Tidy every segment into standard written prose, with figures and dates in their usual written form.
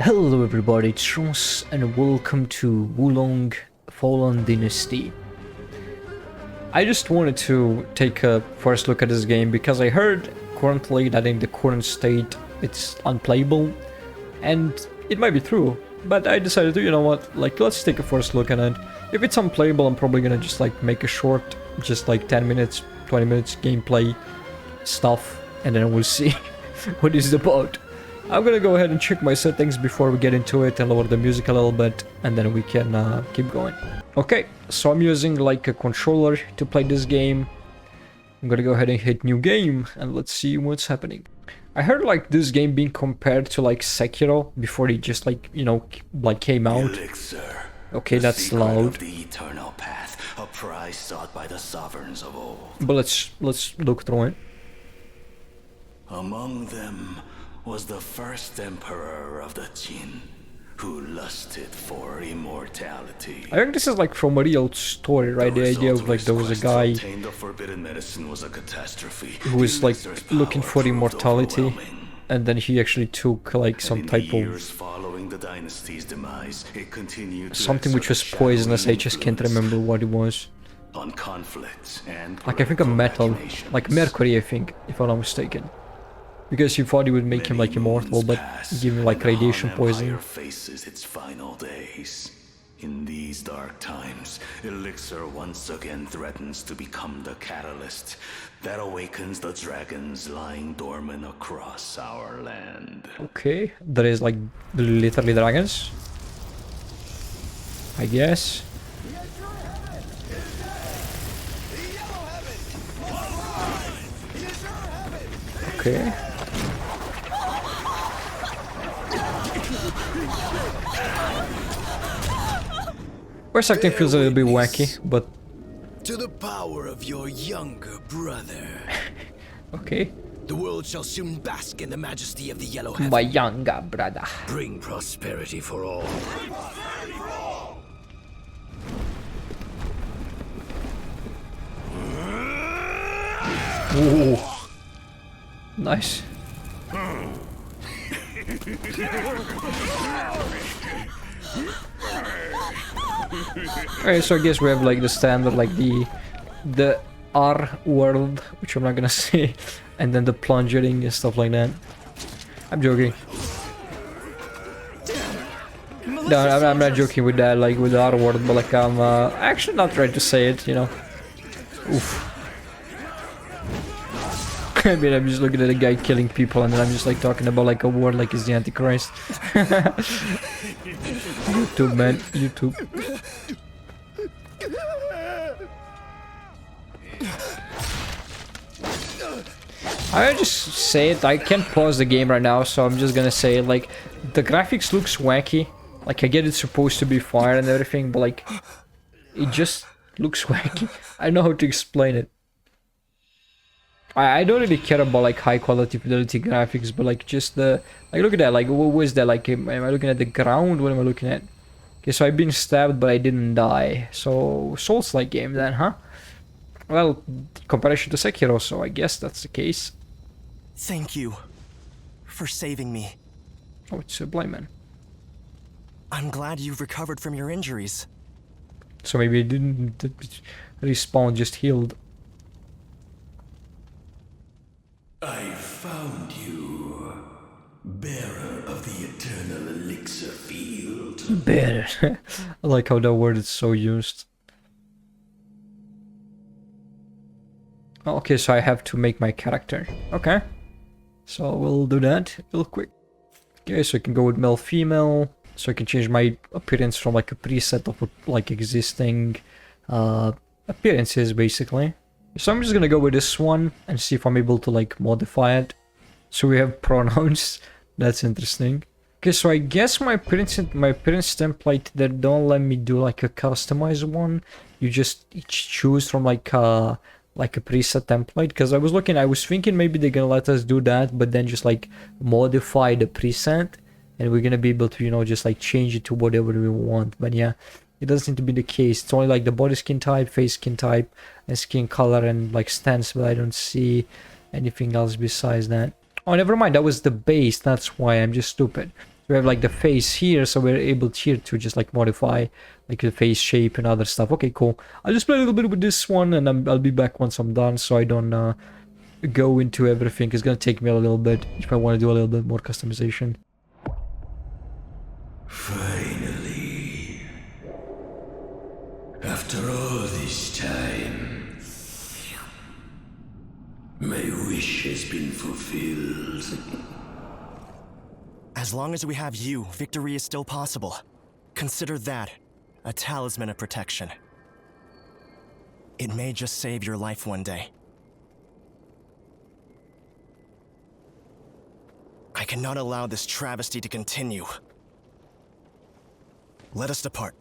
Hello everybody, it's Ross and welcome to Wulong Fallen Dynasty. I just wanted to take a first look at this game because I heard currently that in the current state it's unplayable, and it might be true, but I decided to, you know what, like let's take a first look at it. If it's unplayable, I'm probably gonna just like make a short, just like 10 minutes, 20 minutes gameplay stuff, and then we'll see what it's about. I'm gonna go ahead and check my settings before we get into it and lower the music a little bit, and then we can keep going. Okay, so I'm using like a controller to play this game. I'm gonna go ahead and hit new game and let's see what's happening. I heard like this game being compared to like Sekiro before it just like, you know, like came out. Elixir, okay, that's loud. the eternal path, a prize sought by the sovereigns of old. But let's look through it. Among them was the first emperor of the Qin, who lusted for immortality. I think this is like from a real story, right? The idea of like there was a guy the forbidden medicine was a catastrophe. who was like looking for immortality, and then he actually took like some type of following the dynasty's demise, it continued something which was poisonous. I just can't remember what it was. On conflict and Like I think a metal, like mercury, I think, if I'm not mistaken. Because he thought he would make him like immortal, but give him like radiation poisoning. Faces its final days. In these dark times, Elixir once again threatens to become the catalyst that awakens the dragons lying dormant across our land. Okay, there is like literally dragons, I guess. Okay. First acting feels a little bit wacky, but to the power of your younger brother. okay. The world shall soon bask in the majesty of the yellow heaven. My younger brother. Bring prosperity for all. Ooh. Nice. Alright, so I guess we have like the standard, like the R world, which I'm not gonna say, and then the plunging and stuff like that. I'm joking. No, I'm not joking with that, like with the R world, but like I'm actually not ready to say it, you know. Oof. I mean, I'm just looking at a guy killing people, and then I'm just like talking about like a word like he's the Antichrist. YouTube, man, YouTube. I just say it. I can't pause the game right now, so I'm just gonna say it. Like, the graphics looks wacky. Like, I get it's supposed to be fire and everything, but like, it just looks wacky. I don't know how to explain it. I don't really care about like high quality fidelity graphics, but like just the, like look at that, like what was that, like am I looking at the ground? What am I looking at? Okay, so I've been stabbed but I didn't die, so Souls-like game then, huh? Well, comparison to Sekiro, so I guess that's the case. Thank you for saving me. Oh, it's a blind man. I'm glad you've recovered from your injuries. So maybe it didn't respawn, just healed. I found you, bearer of the eternal elixir field. Better. I like how that word is so used. Okay, so I have to make my character. Okay. So we'll do that real quick. Okay, so I can go with male, female. So I can change my appearance from like a preset of like existing appearances, basically. So I'm just gonna go with this one and see if I'm able to like modify it. So we have pronouns. That's interesting. Okay, so I guess my appearance template, they don't let me do like a customized one. You just choose from like a preset template. Because I was thinking maybe they're gonna let us do that, but then just like modify the preset, and we're gonna be able to, you know, just like change it to whatever we want. But yeah, it doesn't seem to be the case. It's only like the body skin type, face skin type, and skin color, and like stance, but I don't see anything else besides that. Oh, never mind, that was the base, that's why I'm just stupid. So we have like the face here, so we're able here to just like modify like the face shape and other stuff. Okay, cool. I'll just play a little bit with this one, and I'll be back once I'm done, so I don't go into everything. It's gonna take me a little bit if I want to do a little bit more customization. Finally. After all this time, my wish has been fulfilled. As long as we have you, victory is still possible. Consider that a talisman of protection. It may just save your life one day. I cannot allow this travesty to continue. Let us depart.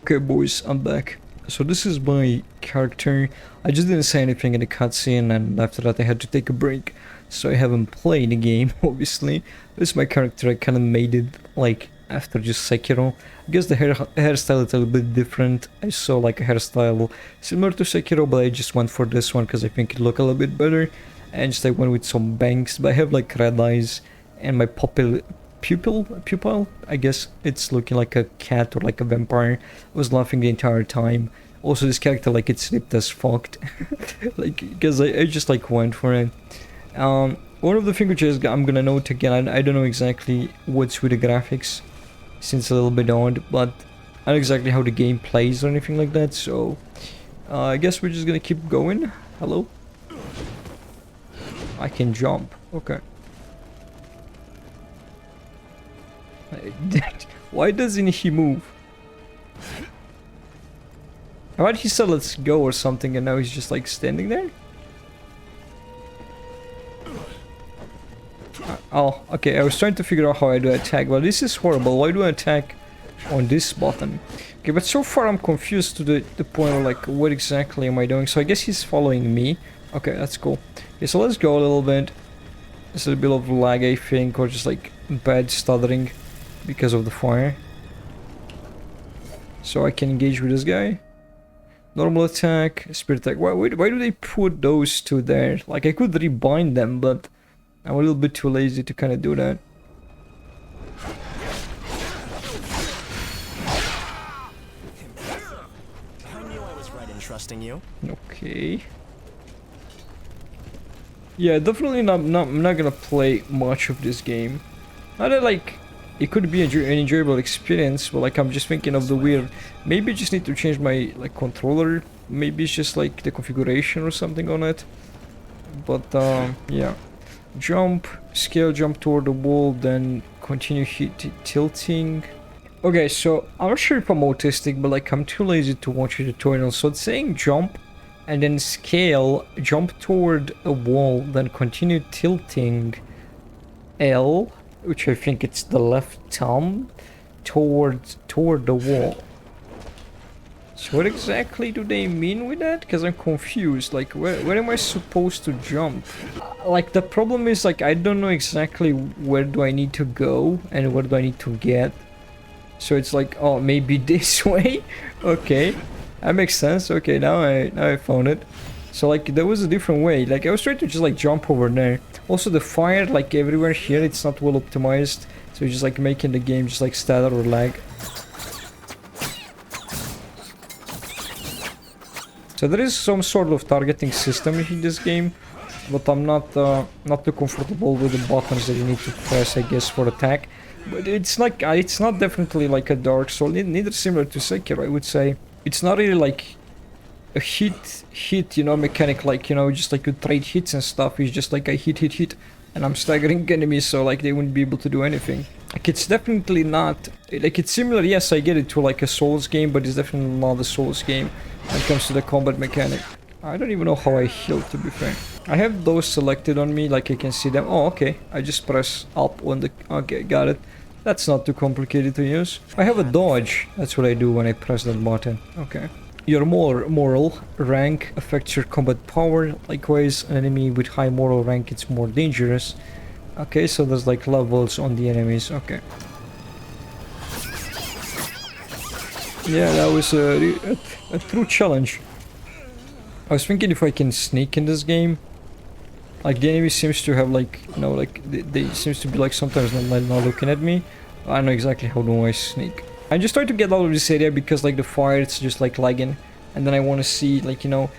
Okay, boys, I'm back. So this is my character. I just didn't say anything in the cutscene, and after that I had to take a break. So I haven't played the game, obviously. This is my character. I kind of made it like after just Sekiro. I guess the hairstyle is a little bit different. I saw like a hairstyle similar to Sekiro, but I just went for this one because I think it looked a little bit better. And just I went with some bangs, but I have like red eyes, and my pupil, I guess it's looking like a cat or like a vampire. I was laughing the entire time. Also, this character, like, it's slipped as fucked. Like, because I just like went for it. One of the things which I'm gonna note again, I don't know exactly what's with the graphics, since it's a little bit odd, but I don't know exactly how the game plays or anything like that, so I guess we're just gonna keep going. Hello? I can jump. Okay. Why doesn't he move? How about he said let's go or something, and now he's just like standing there? Oh, okay, I was trying to figure out how I do attack, but this is horrible. Why do I attack on this button? Okay, but so far I'm confused to the point of like, what exactly am I doing? So I guess he's following me. Okay, that's cool. Okay, so let's go a little bit. There's a bit of lag, I think, or just like bad stuttering because of the fire. So I can engage with this guy. Normal attack, spirit attack. Why do they put those two there? Like, I could rebind them, but I'm a little bit too lazy to kind of do that. I knew I was right in trusting you. Okay. Yeah, definitely I'm not gonna play much of this game. Not that like it could be an enjoyable experience, but like I'm just thinking of the weird. Maybe I just need to change my like controller. Maybe it's just like the configuration or something on it. But yeah, jump, scale jump toward the wall, then continue tilting. Okay, so I'm not sure if I'm autistic, but like I'm too lazy to watch a tutorial. So it's saying jump, and then scale, jump toward a wall, then continue tilting L, which I think it's the left thumb, toward the wall. So what exactly do they mean with that? Because I'm confused. Like, where am I supposed to jump? Like, the problem is, like, I don't know exactly where do I need to go and where do I need to get. So it's like, oh, maybe this way? Okay, that makes sense. Okay, now I found it. So, like, there was a different way. Like, I was trying to just, like, jump over there. Also, the fire, like, everywhere here, it's not well optimized. So it's just, like, making the game just, like, stutter or lag. So there is some sort of targeting system in this game, but I'm not too comfortable with the buttons that you need to press, I guess, for attack. But it's like it's not definitely like a Dark Souls, neither similar to Sekiro, I would say. It's not really like a hit, you know, mechanic, like, you know, just like you trade hits and stuff. It's just like I hit, and I'm staggering enemies, so like they wouldn't be able to do anything. Like, it's definitely not, like, it's similar, yes, I get it, to like a Souls game, but it's definitely not a Souls game when it comes to the combat mechanic. I don't even know how I heal, to be fair. I have those selected on me, like I can see them. Oh, okay, I just press up on the, okay, got it. That's not too complicated to use. I have a dodge, that's what I do when I press that button. Okay. Your moral rank affects your combat power. Likewise, an enemy with high moral rank is more dangerous. Okay, so there's like levels on the enemies. Okay. Yeah, that was a true challenge. I was thinking if I can sneak in this game. Like the enemy seems to have like, you know, like they seems to be like sometimes not looking at me. I don't know exactly how do I sneak. I just try to get out of this area because like the fire, it's just like lagging. And then I want to see like, you know,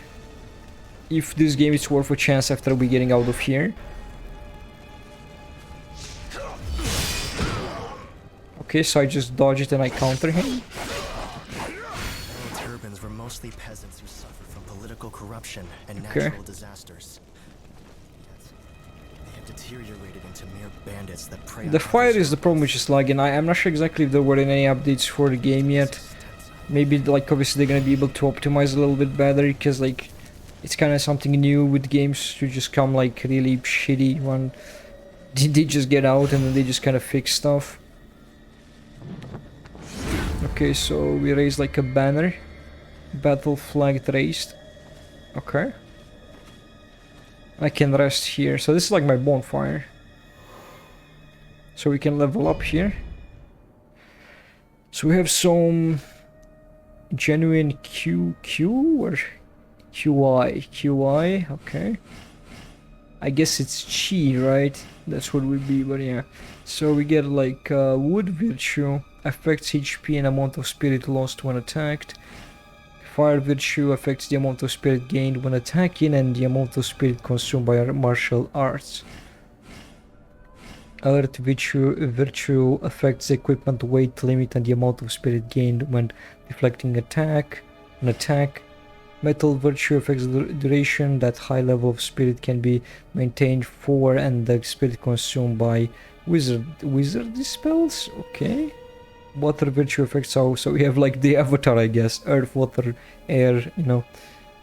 if this game is worth a chance after we getting out of here. Okay, so I just dodge it and I counter him. Early Turbans were mostly peasants who suffered from political corruption and natural disasters. Yet, they have deteriorated into mere bandits that prey on The fire others. is the problem, which is lagging. I'm not sure exactly if there were any updates for the game yet. Maybe like obviously they're gonna be able to optimize a little bit better, because like it's kind of something new with games to just come like really shitty when they just get out and then they just kind of fix stuff. Okay, so we raised like a banner. Battle flag raised. Okay. I can rest here. So this is like my bonfire. So we can level up here. So we have some genuine QQ or QI, okay. I guess it's chi, right? That's what it would be, but yeah. So we get like wood virtue, affects HP and amount of spirit lost when attacked. Fire virtue affects the amount of spirit gained when attacking and the amount of spirit consumed by martial arts. Earth virtue affects the equipment weight limit and the amount of spirit gained when deflecting an attack. Metal virtue affects the duration that high level of spirit can be maintained for and the spirit consumed by wizard spells. Okay. Water virtue affects how, so we have like the avatar, I guess. Earth, water, air, you know.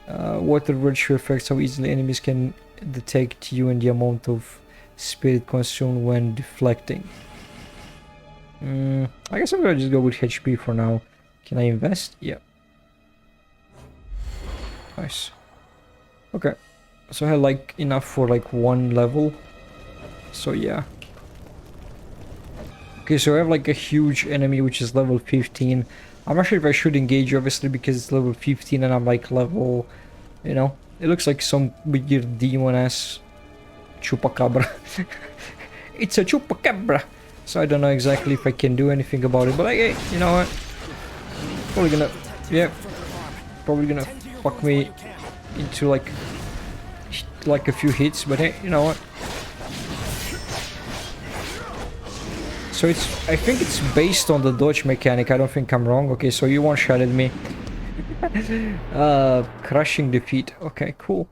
Water virtue affects how easily enemies can detect you and the amount of spirit consumed when deflecting. I guess I'm gonna just go with HP for now. Can I invest? Yeah. Nice. Okay. So I had like enough for like one level. So yeah. Okay, so I have like a huge enemy which is level 15. I'm not sure if I should engage obviously because it's level 15 and I'm like level, you know, it looks like some weird demon-ass chupacabra. It's a chupacabra. So I don't know exactly if I can do anything about it, but hey, you know what? Probably gonna, yeah, probably gonna fuck me into like a few hits, but hey, you know what? So it's, I think it's based on the dodge mechanic, I don't think I'm wrong. Okay, so you one-shotted me. Crushing defeat. Okay, cool.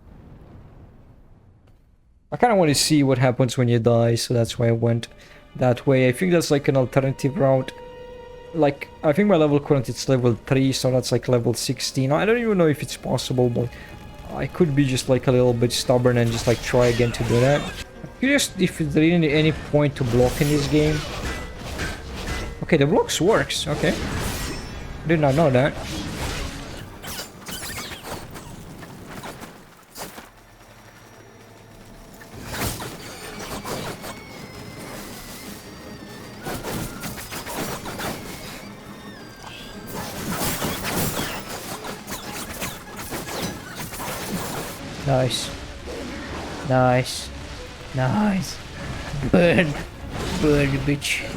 I kind of want to see what happens when you die, so that's why I went that way. I think that's like an alternative route. Like, I think my level current it's level 3, so that's like level 16. I don't even know if it's possible, but I could be just like a little bit stubborn and just like try again to do that. I'm curious if there is any point to block in this game. Okay, the blocks works, okay. Did not know that. Nice. Nice. Nice. Burn. Burn, bitch.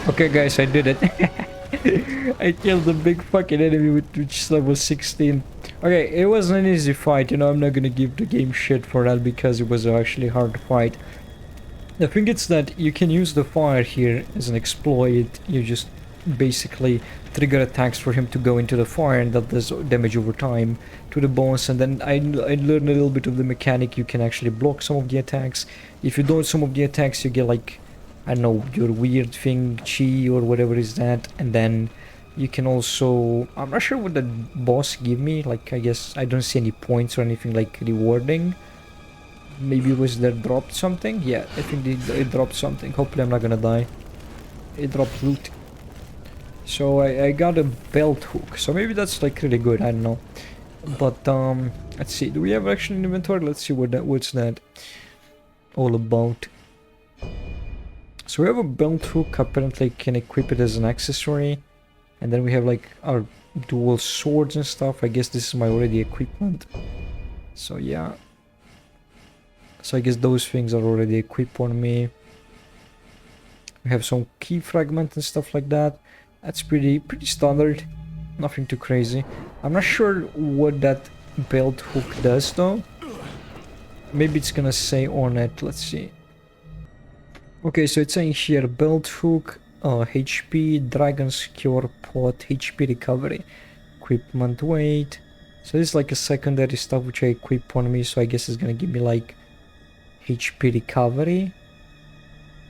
Okay guys, I did it. I killed the big fucking enemy which is level 16. Okay, it was an easy fight, you know, I'm not gonna give the game shit for that because it was actually hard to fight. The thing is that you can use the fire here as an exploit. You just basically trigger attacks for him to go into the fire and that does damage over time to the boss. And then I learned a little bit of the mechanic. You can actually block some of the attacks. If you don't some of the attacks, you get like, I don't know, your weird thing, chi or whatever is that. And then you can also, I'm not sure what the boss give me. Like, I guess I don't see any points or anything like rewarding. Maybe it was that dropped something? Yeah, I think it dropped something. Hopefully I'm not gonna die. It dropped loot. So I got a belt hook. So maybe that's like really good, I don't know. But let's see, do we have action in inventory? Let's see what's that all about. So we have a belt hook, apparently can equip it as an accessory. And then we have like our dual swords and stuff. I guess this is my already equipment. So yeah. So I guess those things are already equipped on me. We have some key fragment and stuff like that. That's pretty standard. Nothing too crazy. I'm not sure what that belt hook does though. Maybe it's gonna say on it. Let's see. Okay, so it's saying here belt hook, HP, dragon's cure pot, HP recovery, equipment weight. So this is like a secondary stuff which I equip on me, so I guess it's gonna give me like HP recovery.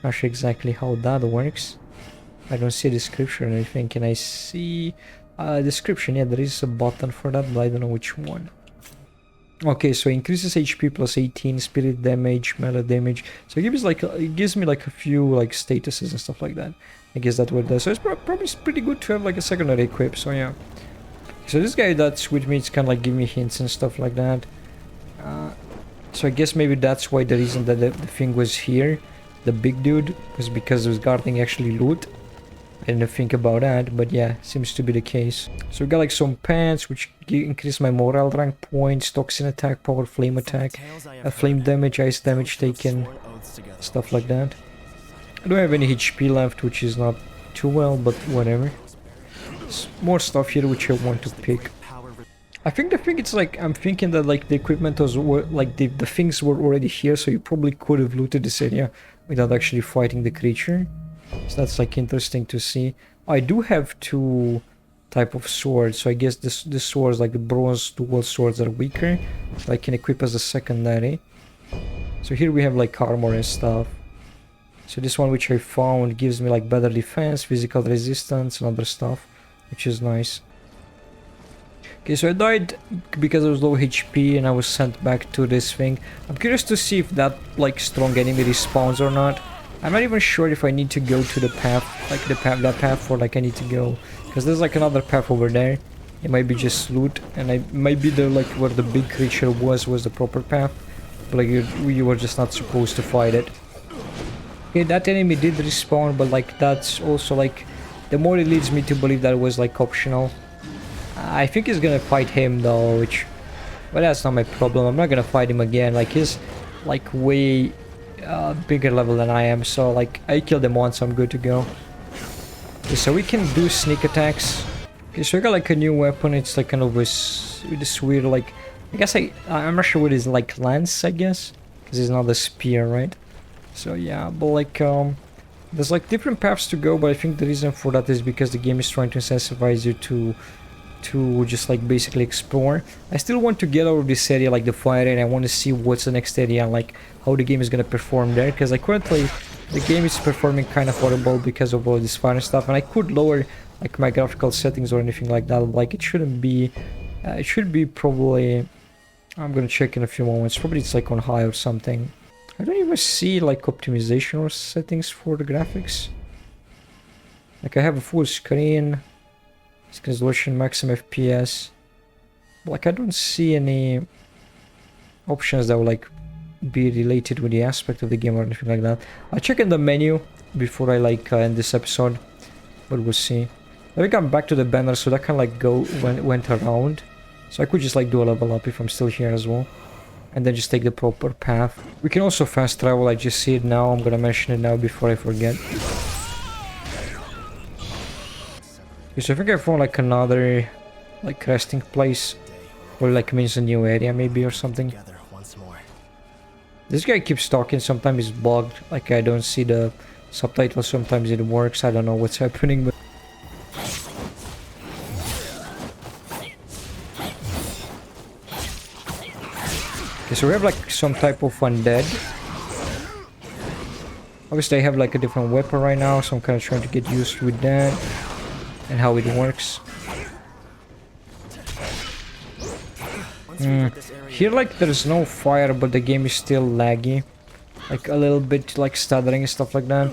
Not sure exactly how that works. I don't see a description or anything. Can I see a description? Yeah, there is a button for that, but I don't know which one. Okay, so increases HP plus 18, spirit damage, melee damage. So it gives me like a few like statuses and stuff like that. I guess that's what it does. So it's probably pretty good to have like a secondary equip. So yeah. So this guy that's with me, it's kind of like giving me hints and stuff like that. So I guess maybe that's why the reason that the thing was here, the big dude, was because it was guarding actually loot. I didn't think about that, but yeah, seems to be the case. So we got like some pants which increase my morale rank points, toxin attack, power flame attack, flame damage, ice damage taken, stuff like that. I don't have any HP left, which is not too well, but whatever. More stuff here which I want to pick. I think the thing it's like, I'm thinking that like the equipment was like the things were already here, so you probably could have looted this area without actually fighting the creature. So that's like interesting to see. I do have two type of swords, so I guess this swords, like the bronze dual swords, are weaker, so I can equip as a secondary. So here we have like armor and stuff. So this one which I found gives me like better defense, physical resistance and other stuff, which is nice. Okay, so I died because I was low HP and I was sent back to this thing. I'm curious to see if that like strong enemy respawns or not. I'm not even sure if I need to go to the path, like that path, or like I need to go, because there's like another path over there. It might be just loot, and I might be the like where the big creature was the proper path, but like you were just not supposed to fight it. Okay, that enemy did respawn, but like that's also like the more it leads me to believe that it was like optional. I think he's gonna fight him though, which, well, that's not my problem. I'm not gonna fight him again. Like he's like way bigger level than I am, so like I killed him once, so I'm good to go. Okay, so we can do sneak attacks. Okay, so I got like a new weapon. It's like kind of with this weird like, I guess I'm not sure what it is, like lance, I guess, because it's not a spear, right? So yeah, but like there's like different paths to go, but I think the reason for that is because the game is trying to incentivize you to just like basically explore. I still want to get out of this area, like the fire, and I want to see what's the next area, like how the game is gonna perform there, because like currently the game is performing kind of horrible because of all this fire and stuff, and I could lower like my graphical settings or anything like that. Like it shouldn't be, it should be probably, I'm gonna check in a few moments, probably it's like on high or something. I don't even see like optimization or settings for the graphics. Like I have a full screen, screen resolution, maximum FPS. Like I don't see any options that would like be related with the aspect of the game or anything like that. I'll check in the menu before I like end this episode, but we'll see. Let me come back to the banner, so that can like went around, so I could just like do a level up if I'm still here as well, and then just take the proper path. We can also fast travel. I just see it now. I'm gonna mention it now before I forget. Okay, so I think I found like another like resting place, or like means a new area maybe or something. This guy keeps talking. Sometimes it's bugged, like I don't see the subtitles, sometimes it works. I don't know what's happening, but okay, so we have like some type of undead. Obviously I have like a different weapon right now, so I'm kind of trying to get used with that and how it works. Here like there's no fire, but the game is still laggy, like a little bit like stuttering and stuff like that.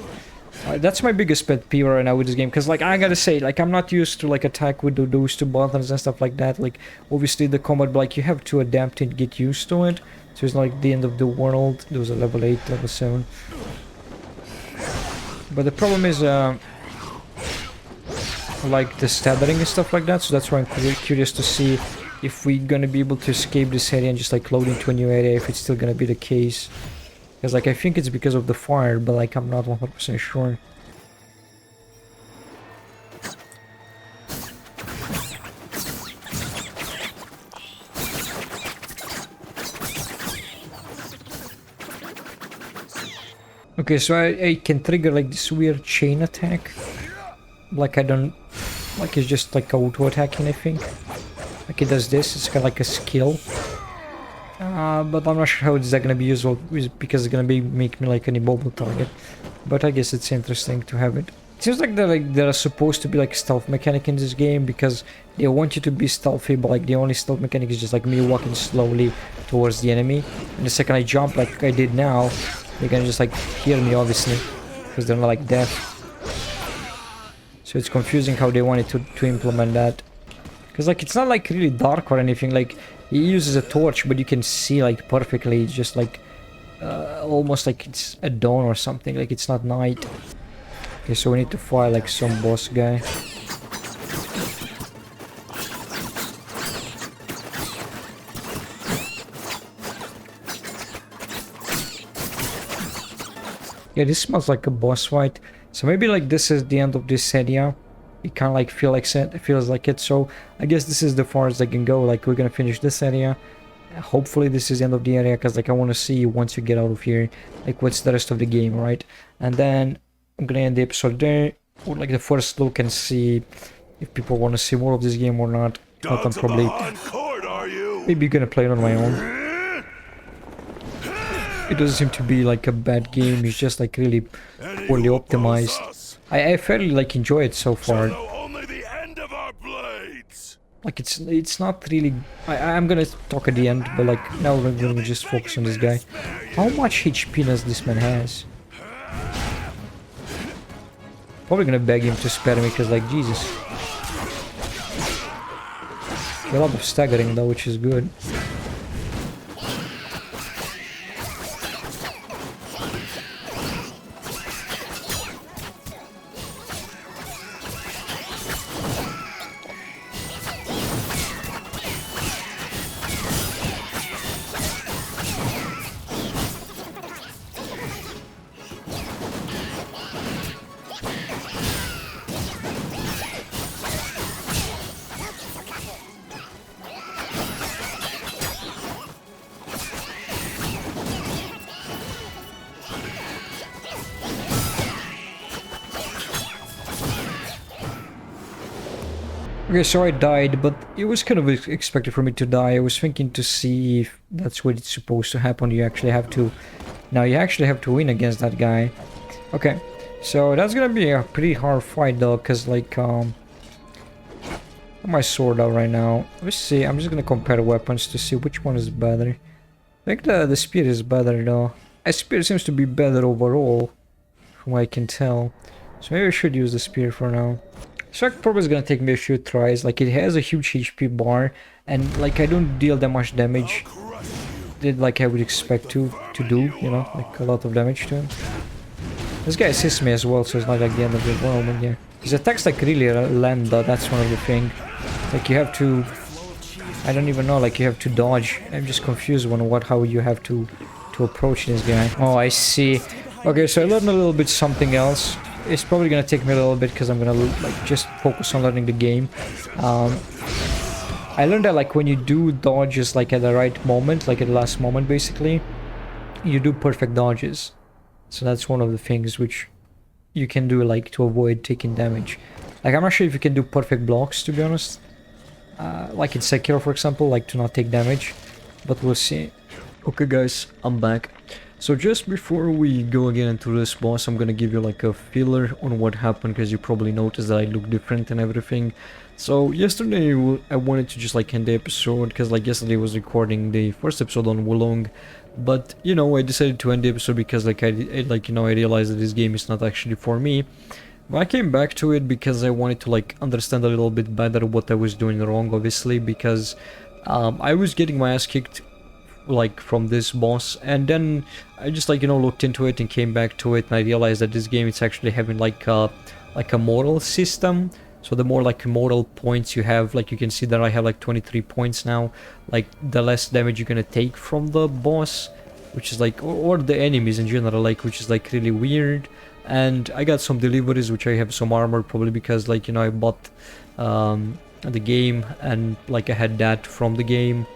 That's my biggest pet peeve right now with this game, because like I gotta say, like I'm not used to like attack with those two buttons and stuff like that. Like obviously the combat, but like you have to adapt and get used to it, so it's not like the end of the world. Those are level 8, level 7. But the problem is like the staggering and stuff like that, so that's why I'm curious to see if we're gonna be able to escape this area and just like load into a new area, if it's still gonna be the case. Because like I think it's because of the fire, but like I'm not 100% sure. Okay, so I can trigger like this weird chain attack. Like I don't... Like it's just like auto attacking, I think. Like it does this, it's kind of like a skill. But I'm not sure how it's gonna be useful, because it's gonna be make me like an immobile target. But I guess it's interesting to have it. It seems like there are supposed to be like stealth mechanic in this game, because they want you to be stealthy, but like the only stealth mechanic is just like me walking slowly towards the enemy. And the second I jump like I did now, they're gonna just like hear me, obviously, because they're not like deaf. So it's confusing how they wanted to implement that. Because like it's not like really dark or anything, like he uses a torch but you can see like perfectly, it's just like almost like it's a dawn or something, like it's not night. Okay, so we need to fight like some boss guy. Yeah, this smells like a boss fight. So maybe like this is the end of this area. It kind of like feels like it. So I guess this is the farthest I can go. Like we're gonna finish this area. Hopefully this is the end of the area, because like I want to see once you get out of here, like what's the rest of the game, right? And then I'm gonna end the episode there with like the first look and see if people want to see more of this game or not. Not, I'm probably maybe gonna play it on my own. It doesn't seem to be like a bad game, it's just like really poorly optimized. I fairly like enjoy it so far. Like it's not really... I'm gonna talk at the end, but like now we're gonna just focus on this guy. How much HP does this man has? Probably gonna beg him to spare me, because like Jesus. A lot of staggering though, which is good. Okay, so I died, but it was kind of expected for me to die. I was thinking to see if that's what it's supposed to happen. You actually have to... Now you actually have to win against that guy. Okay, so that's gonna be a pretty hard fight though, because like... my sword out right now. Let's see, I'm just gonna compare weapons to see which one is better. I think the spear is better though. A spear seems to be better overall, from what I can tell. So maybe I should use the spear for now. Shark probably is gonna take me a few tries. Like it has a huge HP bar, and like I don't deal that much damage that like I would expect to do, you know, like a lot of damage to him. This guy assists me as well, so it's not like the end of the world. And yeah, his attacks like really land though. That's one of the things. Like you have to, I don't even know. Like you have to dodge. I'm just confused on how you have to approach this guy. Oh, I see. Okay, so I learned a little bit something else. It's probably gonna take me a little bit because I'm gonna like just focus on learning the game. I learned that like when you do dodges like at the right moment, like at the last moment basically, you do perfect dodges. So that's one of the things which you can do like to avoid taking damage. Like I'm not sure if you can do perfect blocks, to be honest. Like in Sekiro for example, like to not take damage, but we'll see. Okay guys, I'm back. So just before we go again into this boss, I'm gonna give you like a filler on what happened, because you probably noticed that I look different and everything. So yesterday I wanted to just like end the episode, because like yesterday I was recording the first episode on Wulong, but you know I decided to end the episode because like I realized that this game is not actually for me. But I came back to it because I wanted to like understand a little bit better what I was doing wrong, obviously, because I was getting my ass kicked like from this boss. And then I just like, you know, looked into it and came back to it, and I realized that this game it's actually having like a moral system. So the more like moral points you have, like you can see that I have like 23 points now, like the less damage you're gonna take from the boss, which is like, or the enemies in general, like, which is like really weird. And I got some deliveries, which I have some armor, probably because like, you know, I bought the game and like I had that from the game.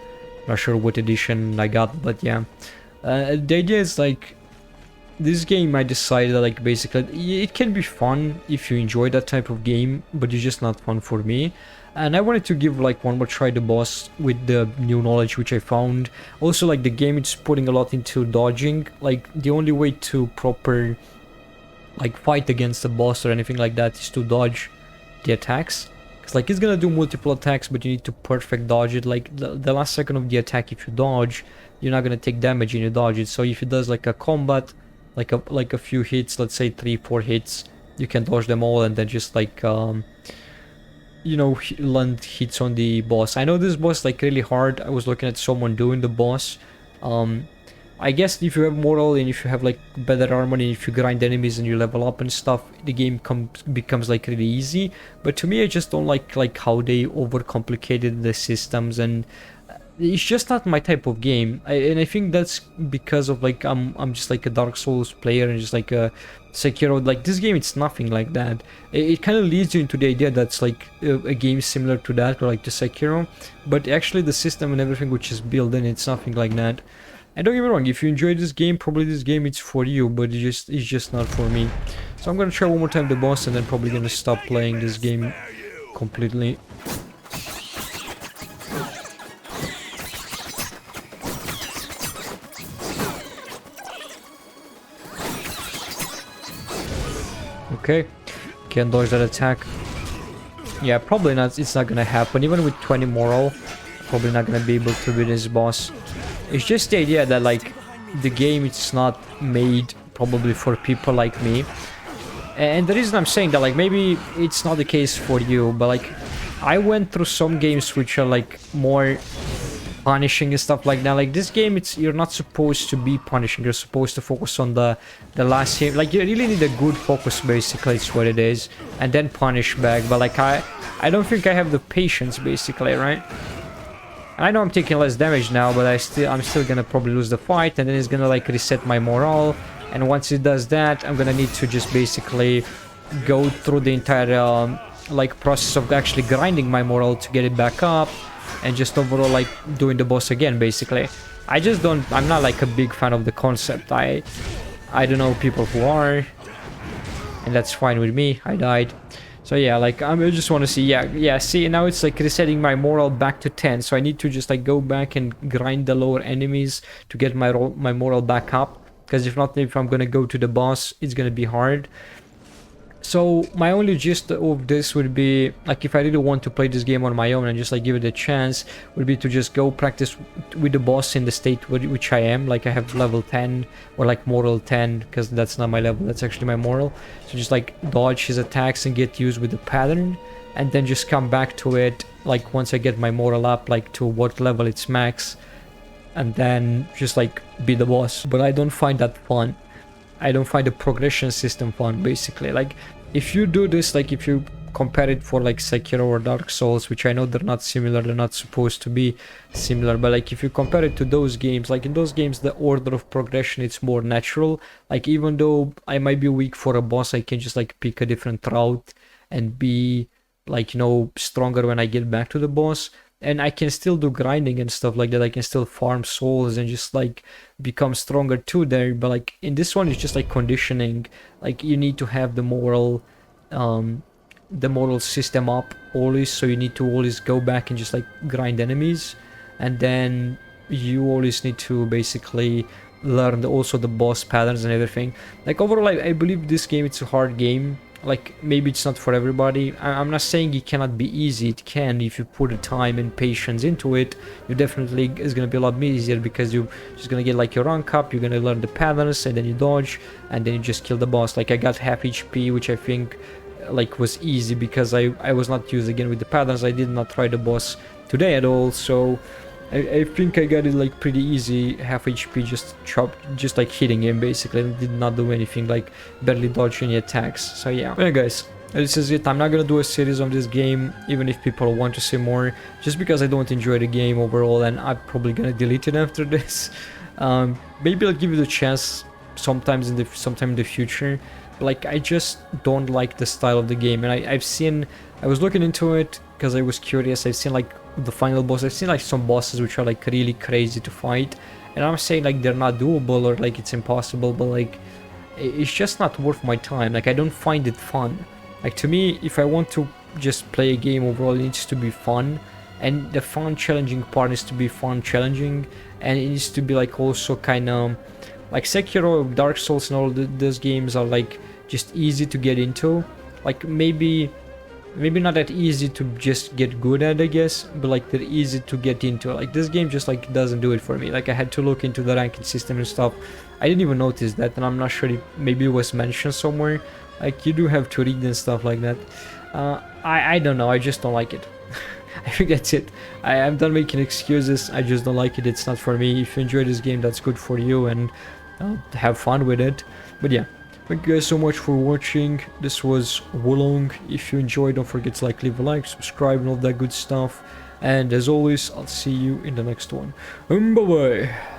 Not sure what edition I got, but yeah. The idea is like, this game I decided that like basically it can be fun if you enjoy that type of game, but it's just not fun for me. And I wanted to give like one more try the boss with the new knowledge which I found. Also like the game it's putting a lot into dodging. Like the only way to proper like fight against the boss or anything like that is to dodge the attacks. Cause like it's gonna do multiple attacks, but you need to perfect dodge it. Like the last second of the attack, if you dodge, you're not gonna take damage and you dodge it. So if it does like a combat, like a few hits, let's say 3-4 hits, you can dodge them all and then just like you know, land hits on the boss. I know this boss like really hard. I was looking at someone doing the boss. I guess if you have moral and if you have like better armor and if you grind enemies and you level up and stuff, the game becomes like really easy. But to me, I just don't like how they overcomplicated the systems, and it's just not my type of game. And I think that's because of like I'm just like a Dark Souls player and just like a Sekiro. Like this game, it's nothing like that. It kind of leads you into the idea that's like a game similar to that, or like the Sekiro, but actually the system and everything which is built in, it's nothing like that. And don't get me wrong, if you enjoy this game, probably this game it's for you, but it's just not for me. So I'm gonna try one more time the boss and then probably gonna stop playing this game completely. Okay, can't dodge that attack. Yeah, probably not, it's not gonna happen. Even with 20 moral, probably not gonna be able to beat this boss. It's just the idea that like the game it's not made probably for people like me. And the reason I'm saying that, like, maybe it's not the case for you, but like I went through some games which are like more punishing and stuff like that. Like this game, you're not supposed to be punishing, you're supposed to focus on the last hit. Like you really need a good focus, basically, it's what it is, and then punish back. But like I don't think I have the patience, basically, right? I know I'm taking less damage now, but I'm still gonna probably lose the fight, and then it's gonna like reset my morale. And once it does that, I'm gonna need to just basically go through the entire like process of actually grinding my morale to get it back up, and just overall like doing the boss again, basically. I'm not like a big fan of the concept. I don't know people who are, and that's fine with me. I died. So yeah, like I just want to see, yeah, see, now it's like resetting my morale back to 10, so I need to just like go back and grind the lower enemies to get my morale back up, because if not, if I'm gonna go to the boss, it's gonna be hard. So my only gist of this would be, like, if I really want to play this game on my own and just like give it a chance, would be to just go practice with the boss in the state which I am. Like I have level 10 or like moral 10, because that's not my level, that's actually my moral. So just like dodge his attacks and get used with the pattern, and then just come back to it like once I get my moral up like to what level it's max, and then just like be the boss. But I don't find that fun. I don't find the progression system fun, basically. Like if you do this, like if you compare it for like Sekiro or Dark Souls, which I know they're not similar, they're not supposed to be similar, but like if you compare it to those games, like in those games the order of progression it's more natural. Like even though I might be weak for a boss, I can just like pick a different route and be like, you know, stronger when I get back to the boss. And I can still do grinding and stuff like that. I can still farm souls and just like become stronger too there. But like in this one, it's just like conditioning. Like you need to have the moral system up always. So you need to always go back and just like grind enemies. And then you always need to basically learn also the boss patterns and everything. Like overall, I believe this game, it's a hard game. Like maybe it's not for everybody. I'm not saying it cannot be easy. It can, if you put the time and patience into it. You definitely, it's gonna be a lot easier, because you're just gonna get like your rank up, you're gonna learn the patterns, and then you dodge, and then you just kill the boss. Like I got half HP, which I think like was easy because I was not used again with the patterns. I did not try the boss today at all, so I think I got it like pretty easy, half HP, just like hitting him basically, and did not do anything, like barely dodge any attacks. So yeah. Well guys, this is it. I'm not gonna do a series on this game, even if people want to see more, just because I don't enjoy the game overall, and I'm probably gonna delete it after this. Maybe I'll give it a chance sometime in the future. But like, I just don't like the style of the game, and I was looking into it because I was curious. I've seen like the final boss. I've seen like some bosses which are like really crazy to fight, and I'm saying like they're not doable or like it's impossible, but like it's just not worth my time. Like I don't find it fun. Like to me, if I want to just play a game overall, it needs to be fun, and the fun challenging part needs to be fun challenging, and it needs to be like also kind of like Sekiro, Dark Souls, and all those games are like just easy to get into. Like maybe not that easy to just get good at, I guess, but like they're easy to get into. Like this game just like doesn't do it for me. Like I had to look into the ranking system and stuff. I didn't even notice that, and I'm not sure if maybe it was mentioned somewhere. Like you do have to read and stuff like that. I don't know, I just don't like it. I think that's it. I'm done making excuses. I just don't like it. It's not for me. If you enjoy this game, that's good for you, and have fun with it. But yeah, thank you guys so much for watching. This was Wulong. If you enjoyed, don't forget to leave a like, subscribe, and all that good stuff. And as always, I'll see you in the next one. Bye bye.